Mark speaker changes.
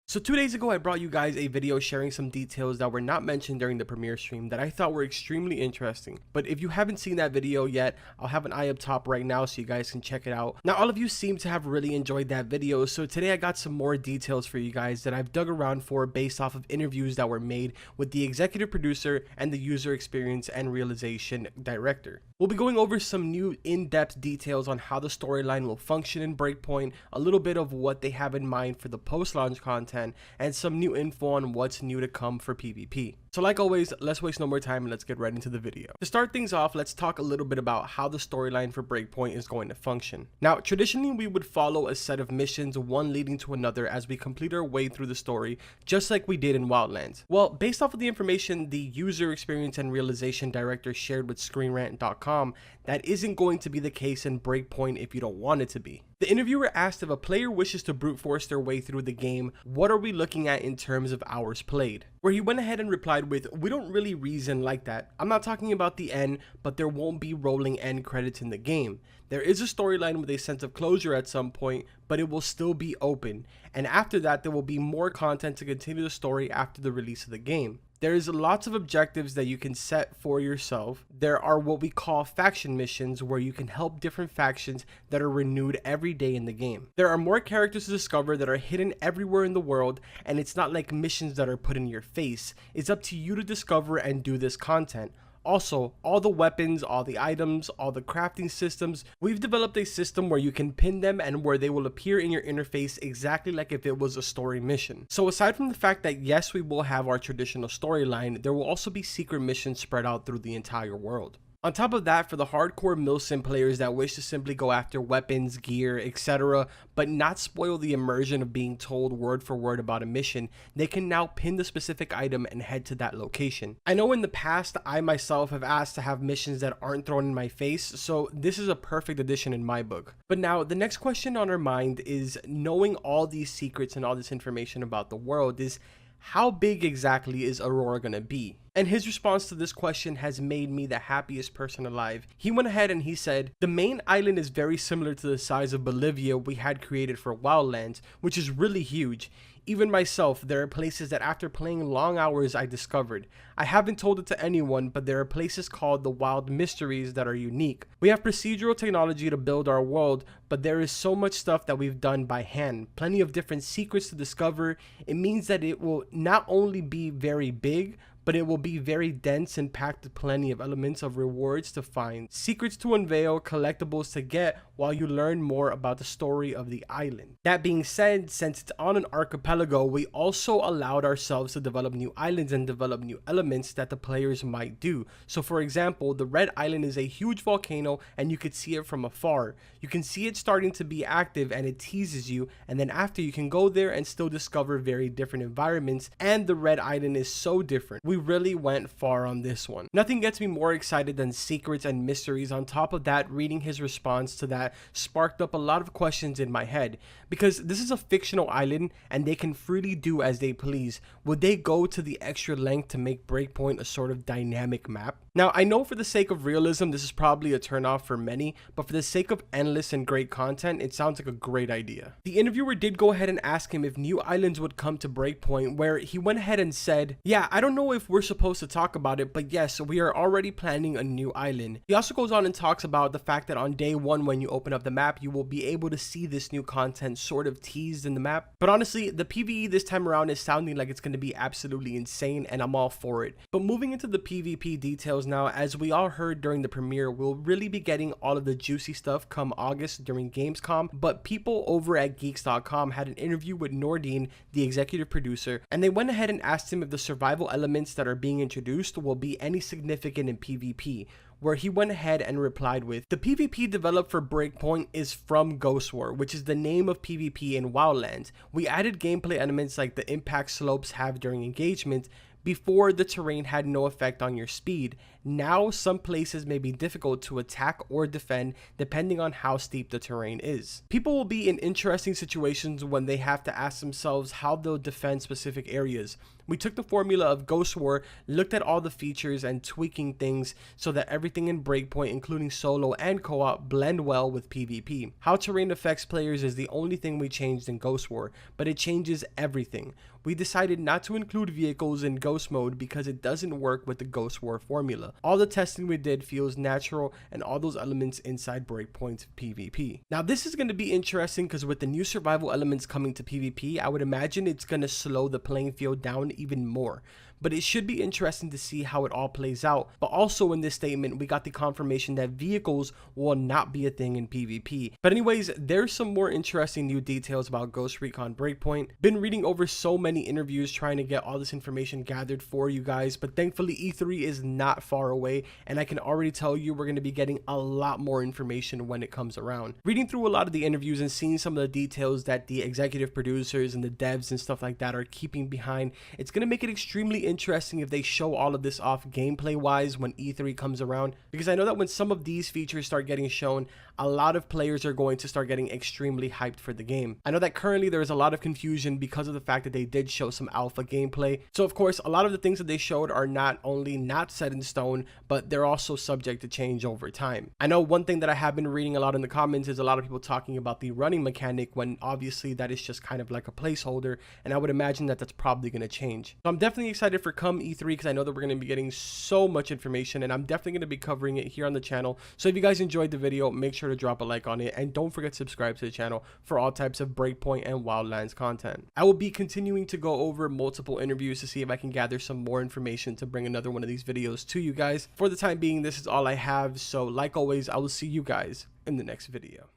Speaker 1: So 2 days ago, I brought you guys a video sharing some details that were not mentioned during the premiere stream that I thought were extremely interesting. But if you haven't seen that video yet, I'll have an eye up top right now so you guys can check it out. Now, all of you seem to have really enjoyed that video, so today I got some more details for you guys that I've dug around for based off of interviews that were made with the executive producer and the user experience and realization director. We'll be going over some new in-depth details on how the storyline will function in Breakpoint, a little bit of what they have in mind for the post-launch content, and some new info on what's new to come for PvP. So like always, let's waste no more time and let's get right into the video. To start things off, let's talk a little bit about how the storyline for Breakpoint is going to function. Now, traditionally we would follow a set of missions, one leading to another as we complete our way through the story, just like we did in Wildlands. Well, based off of the information the user experience and realization director shared with ScreenRant.com, that isn't going to be the case in Breakpoint if you don't want it to be. The interviewer asked if a player wishes to brute force their way through the game, what are we looking at in terms of hours played? Where he went ahead and replied with, we don't really reason like that. I'm not talking about the end, but there won't be rolling end credits in the game. There is a storyline with a sense of closure at some point, but it will still be open. And after that, there will be more content to continue the story after the release of the game. There is lots of objectives that you can set for yourself. There are what we call faction missions where you can help different factions that are renewed every day in the game. There are more characters to discover that are hidden everywhere in the world, and it's not like missions that are put in your face. It's up to you to discover and do this content. Also, all the weapons, all the items, all the crafting systems, we've developed a system where you can pin them and where they will appear in your interface exactly like if it was a story mission. So aside from the fact that yes, we will have our traditional storyline, there will also be secret missions spread out through the entire world. On top of that, for the hardcore milsim players that wish to simply go after weapons, gear, etc., but not spoil the immersion of being told word for word about a mission, they can now pin the specific item and head to that location. I know in the past, I myself have asked to have missions that aren't thrown in my face, so this is a perfect addition in my book. But now, the next question on our mind is, knowing all these secrets and all this information about the world, is how big exactly is Aurora gonna be? And his response to this question has made me the happiest person alive. He went ahead and he said, the main island is very similar to the size of Bolivia we had created for Wildlands, which is really huge. Even myself, there are places that after playing long hours I discovered. I haven't told it to anyone, but there are places called the Wild Mysteries that are unique. We have procedural technology to build our world, but there is so much stuff that we've done by hand. Plenty of different secrets to discover. It means that it will not only be very big, but it will be very dense and packed with plenty of elements of rewards to find, secrets to unveil, collectibles to get while you learn more about the story of the island. That being said, since it's on an archipelago, we also allowed ourselves to develop new islands and develop new elements that the players might do. So for example, the Red Island is a huge volcano and you could see it from afar. You can see it starting to be active and it teases you, and then after you can go there and still discover very different environments, and the Red Island is so different. We really went far on this one. Nothing gets me more excited than secrets and mysteries. On top of that, reading his response to that sparked up a lot of questions in my head, because this is a fictional island and they can freely do as they please. Would they go to the extra length to make Breakpoint a sort of dynamic map? Now, I know for the sake of realism, this is probably a turnoff for many, but for the sake of endless and great content, it sounds like a great idea. The interviewer did go ahead and ask him if new islands would come to Breakpoint, where he went ahead and said, yeah, I don't know if we're supposed to talk about it, but yes, we are already planning a new island. He also goes on and talks about the fact that on day one, when you open up the map, you will be able to see this new content sort of teased in the map. But honestly, the PvE this time around is sounding like it's going to be absolutely insane, and I'm all for it. But moving into the PvP details now, as we all heard during the premiere, we'll really be getting all of the juicy stuff come August during Gamescom, but people over at Geeks.com had an interview with Nordine, the executive producer, and they went ahead and asked him if the survival elements that are being introduced will be any significant in PvP, where he went ahead and replied with, the PvP developed for Breakpoint is from Ghost War, which is the name of PvP in Wildlands. We added gameplay elements like the impact slopes have during engagement, Before, the terrain had no effect on your speed. Now, some places may be difficult to attack or defend depending on how steep the terrain is. People will be in interesting situations when they have to ask themselves how they'll defend specific areas. We took the formula of Ghost War, looked at all the features and tweaking things so that everything in Breakpoint, including solo and co-op, blend well with PvP. How terrain affects players is the only thing we changed in Ghost War, but it changes everything. We decided not to include vehicles in Ghost mode because it doesn't work with the Ghost War formula. All the testing we did feels natural and all those elements inside Breakpoint's PvP. Now this is going to be interesting because with the new survival elements coming to PvP, I would imagine it's going to slow the playing field down even more. But it should be interesting to see how it all plays out. But also in this statement, we got the confirmation that vehicles will not be a thing in PvP. But anyways, there's some more interesting new details about Ghost Recon Breakpoint. Been reading over so many interviews trying to get all this information gathered for you guys, but thankfully E3 is not far away, and I can already tell you we're going to be getting a lot more information when it comes around. Reading through a lot of the interviews and seeing some of the details that the executive producers and the devs and stuff like that are keeping behind, it's going to make it extremely interesting if they show all of this off gameplay wise when E3 comes around, because I know that when some of these features start getting shown, a lot of players are going to start getting extremely hyped for the game. I know that currently there is a lot of confusion because of the fact that they did show some alpha gameplay. So of course, a lot of the things that they showed are not only not set in stone, but they're also subject to change over time. I know one thing that I have been reading a lot in the comments is a lot of people talking about the running mechanic, when obviously that is just kind of like a placeholder, and I would imagine that that's probably going to change. So I'm definitely excited for come E3 because I know that we're going to be getting so much information, and I'm definitely going to be covering it here on the channel. So if you guys enjoyed the video, make sure to drop a like on it, and don't forget to subscribe to the channel for all types of Breakpoint and Wildlands content. I will be continuing to go over multiple interviews to see if I can gather some more information to bring another one of these videos to you guys. For the time being, this is all I have, so like always, I will see you guys in the next video.